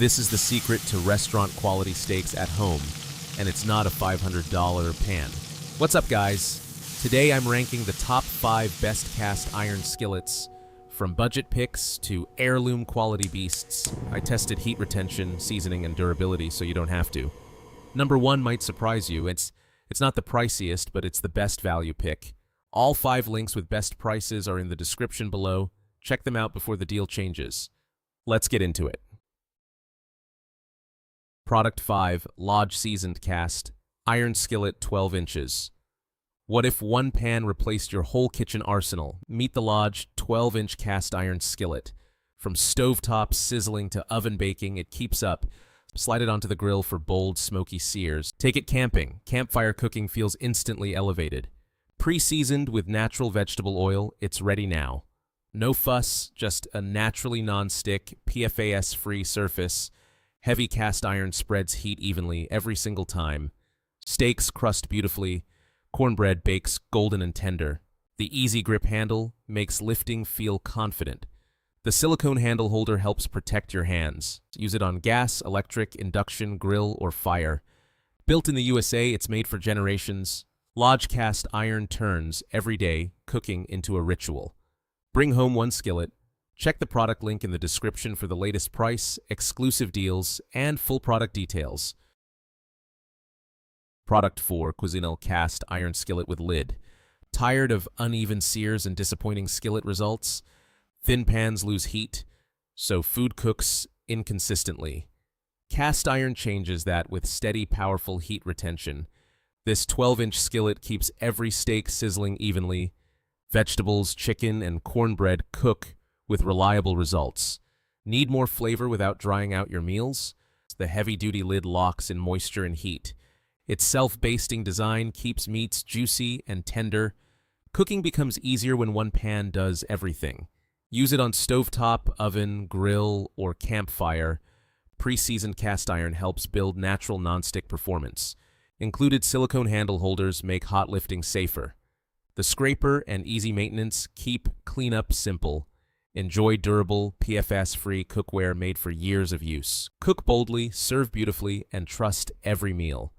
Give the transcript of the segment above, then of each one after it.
This is the secret to restaurant quality steaks at home, and it's not a $500 pan. What's up, guys? Today I'm ranking the top 5 best cast iron skillets. From budget picks to heirloom quality beasts, I tested heat retention, seasoning, and durability so you don't have to. Number 1 might surprise you. It's not the priciest, but it's the best value pick. All 5 links with best prices are in the description below. Check them out before the deal changes. Let's get into it. Product 5, Lodge Seasoned Cast, Iron Skillet 12 inches. What if one pan replaced your whole kitchen arsenal? Meet the Lodge 12-inch cast iron skillet. From stovetop sizzling to oven baking, it keeps up. Slide it onto the grill for bold, smoky sears. Take it camping. Campfire cooking feels instantly elevated. Pre-seasoned with natural vegetable oil, it's ready now. No fuss, just a naturally non-stick, PFAS-free surface. Heavy cast iron spreads heat evenly every single time. Steaks crust beautifully. Cornbread bakes golden and tender. The easy grip handle makes lifting feel confident. The silicone handle holder helps protect your hands. Use it on gas, electric, induction, grill, or fire. Built in the USA, it's made for generations. Lodge cast iron turns every day, cooking into a ritual. Bring home one skillet. Check the product link in the description for the latest price, exclusive deals, and full product details. Product 4, Cuisinel Cast Iron Skillet with Lid. Tired of uneven sears and disappointing skillet results? Thin pans lose heat, so food cooks inconsistently. Cast iron changes that with steady, powerful heat retention. This 12-inch skillet keeps every steak sizzling evenly. Vegetables, chicken, and cornbread cook with reliable results. Need more flavor without drying out your meals? The heavy-duty lid locks in moisture and heat. Its self-basting design keeps meats juicy and tender. Cooking becomes easier when one pan does everything. Use it on stovetop, oven, grill, or campfire. Pre-seasoned cast iron helps build natural non-stick performance. Included silicone handle holders make hot lifting safer. The scraper and easy maintenance keep cleanup simple. Enjoy durable, PFAS-free cookware made for years of use. Cook boldly, serve beautifully, and trust every meal.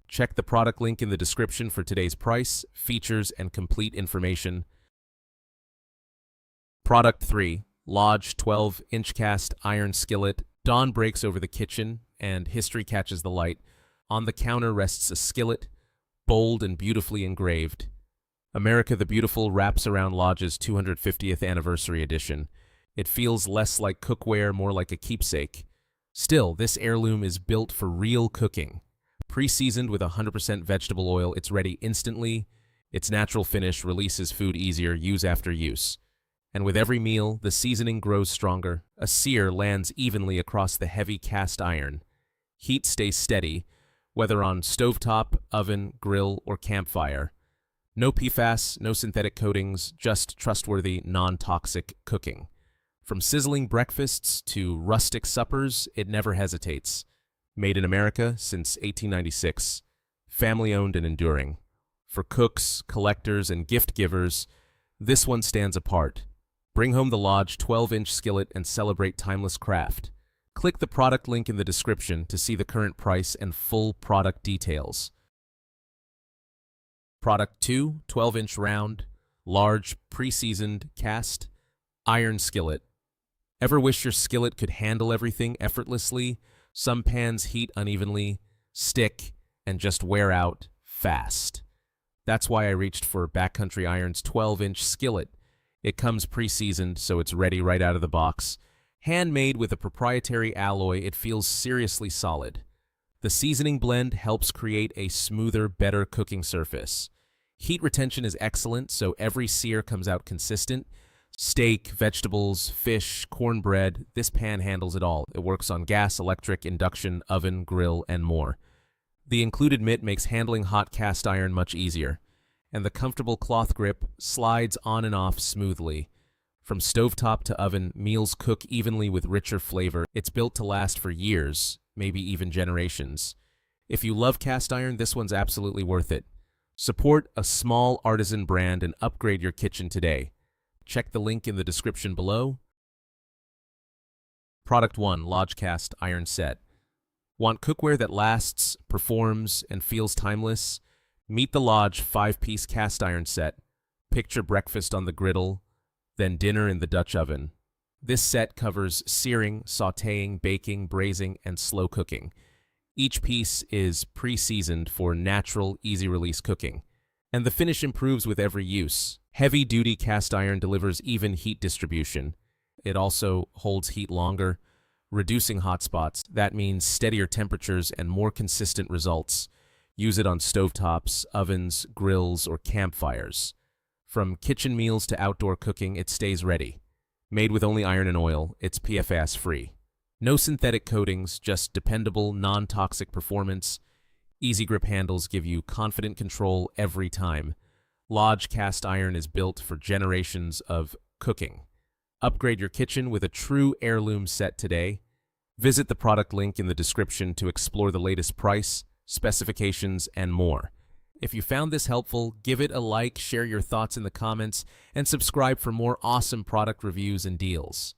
Check the product link in the description for today's price, features, and complete information. Product 3, Lodge 12-inch cast iron skillet. Dawn breaks over the kitchen, and history catches the light. On the counter rests a skillet, bold and beautifully engraved. America the Beautiful wraps around Lodge's 250th anniversary edition. It feels less like cookware, more like a keepsake. Still, this heirloom is built for real cooking. Pre-seasoned with 100% vegetable oil, it's ready instantly. Its natural finish releases food easier, use after use. And with every meal, the seasoning grows stronger. A sear lands evenly across the heavy cast iron. Heat stays steady, whether on stovetop, oven, grill, or campfire. No PFAS, no synthetic coatings, just trustworthy, non-toxic cooking. From sizzling breakfasts to rustic suppers, it never hesitates. Made in America since 1896. Family-owned and enduring. For cooks, collectors, and gift givers, this one stands apart. Bring home the Lodge 12-inch skillet and celebrate timeless craft. Click the product link in the description to see the current price and full product details. Product 2, 12-inch round, large, pre-seasoned, cast, iron skillet. Ever wish your skillet could handle everything effortlessly? Some pans heat unevenly, stick, and just wear out fast. That's why I reached for Backcountry Iron's 12-inch skillet. It comes pre-seasoned, so it's ready right out of the box. Handmade with a proprietary alloy, it feels seriously solid. The seasoning blend helps create a smoother, better cooking surface. Heat retention is excellent, so every sear comes out consistent. Steak, vegetables, fish, cornbread, this pan handles it all. It works on gas, electric, induction, oven, grill, and more. The included mitt makes handling hot cast iron much easier, and the comfortable cloth grip slides on and off smoothly. From stovetop to oven, meals cook evenly with richer flavor. It's built to last for years, maybe even generations. If you love cast iron, this one's absolutely worth it. Support a small artisan brand and upgrade your kitchen today. Check the link in the description below. Product 1, Lodge Cast Iron Set. Want cookware that lasts, performs, and feels timeless? Meet the Lodge 5-piece cast iron set. Picture breakfast on the griddle, then dinner in the Dutch oven. This set covers searing, sautéing, baking, braising, and slow cooking. Each piece is pre-seasoned for natural, easy-release cooking, and the finish improves with every use. Heavy-duty cast iron delivers even heat distribution. It also holds heat longer, reducing hot spots. That means steadier temperatures and more consistent results. Use it on stovetops, ovens, grills, or campfires. From kitchen meals to outdoor cooking, it stays ready. Made with only iron and oil, it's PFAS-free. No synthetic coatings, just dependable, non-toxic performance. Easy grip handles give you confident control every time. Lodge Cast Iron is built for generations of cooking. Upgrade your kitchen with a true heirloom set today. Visit the product link in the description to explore the latest price, specifications, and more. If you found this helpful, give it a like, share your thoughts in the comments, and subscribe for more awesome product reviews and deals.